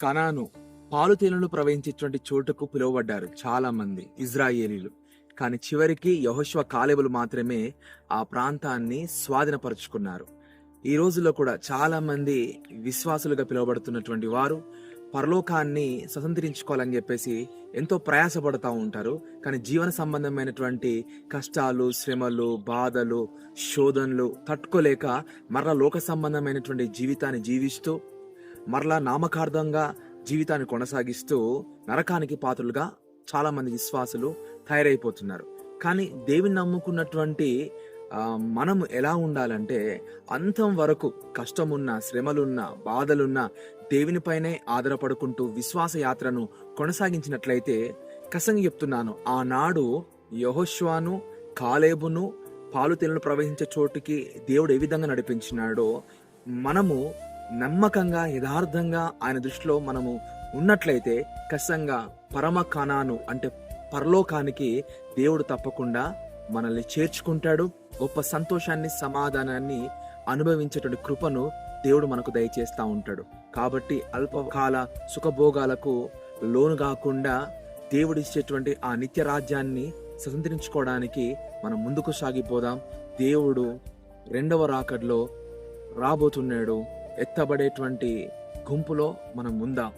కనాను పాలు తేనెలు ప్రవహించేటువంటి చోటుకు పిలువబడ్డారు చాలా మంది ఇజ్రాయేలీలు. కానీ చివరికి యెహోషువ కాలేబులు మాత్రమే ఆ ప్రాంతాన్ని స్వాధీనపరుచుకున్నారు. ఈ రోజుల్లో కూడా చాలా మంది విశ్వాసులుగా పిలువబడుతున్నటువంటి వారు పరలోకాన్ని స్వతంత్రించుకోవాలని చెప్పేసి ఎంతో ప్రయాసపడతా ఉంటారు. కానీ జీవన సంబంధమైనటువంటి కష్టాలు, శ్రమలు, బాధలు, శోధనలు తట్టుకోలేక మరలా లోక సంబంధమైనటువంటి జీవితాన్ని జీవిస్తూ మరలా నామకార్థంగా జీవితాన్ని కొనసాగిస్తూ నరకానికి పాత్రులుగా చాలా మంది విశ్వాసులు తయారైపోతున్నారు. కానీ దేవుని నమ్ముకున్నటువంటి మనము ఎలా ఉండాలంటే, అంతం వరకు కష్టమున్నా, శ్రమలున్నా, బాధలున్నా దేవునిపైనే ఆధారపడుకుంటూ విశ్వాస యాత్రను కొనసాగించినట్లయితే, ఖచ్చితంగా చెప్తున్నాను, ఆనాడు యెహోషువను, కాలేబును పాలు తేనెలు ప్రవహించే చోటుకి దేవుడు ఏ విధంగా నడిపించినాడో, మనము నమ్మకంగా యథార్థంగా ఆయన దృష్టిలో మనము ఉన్నట్లయితే ఖచ్చితంగా పరమ కనాను అంటే పరలోకానికి దేవుడు తప్పకుండా మనల్ని చేర్చుకుంటాడు. గొప్ప సంతోషాన్ని, సమాధానాన్ని అనుభవించేటువంటి కృపను దేవుడు మనకు దయచేస్తూ ఉంటాడు. కాబట్టి అల్పకాల సుఖభోగాలకు లోను కాకుండా దేవుడిచ్చేటువంటి ఆ నిత్య రాజ్యాన్ని స్వతంత్రించుకోవడానికి మనం ముందుకు సాగిపోదాం. దేవుడు రెండవ రాకడలో రాబోతున్నాడు. ఎత్తబడేటువంటి గుంపులో మనం ఉందాం.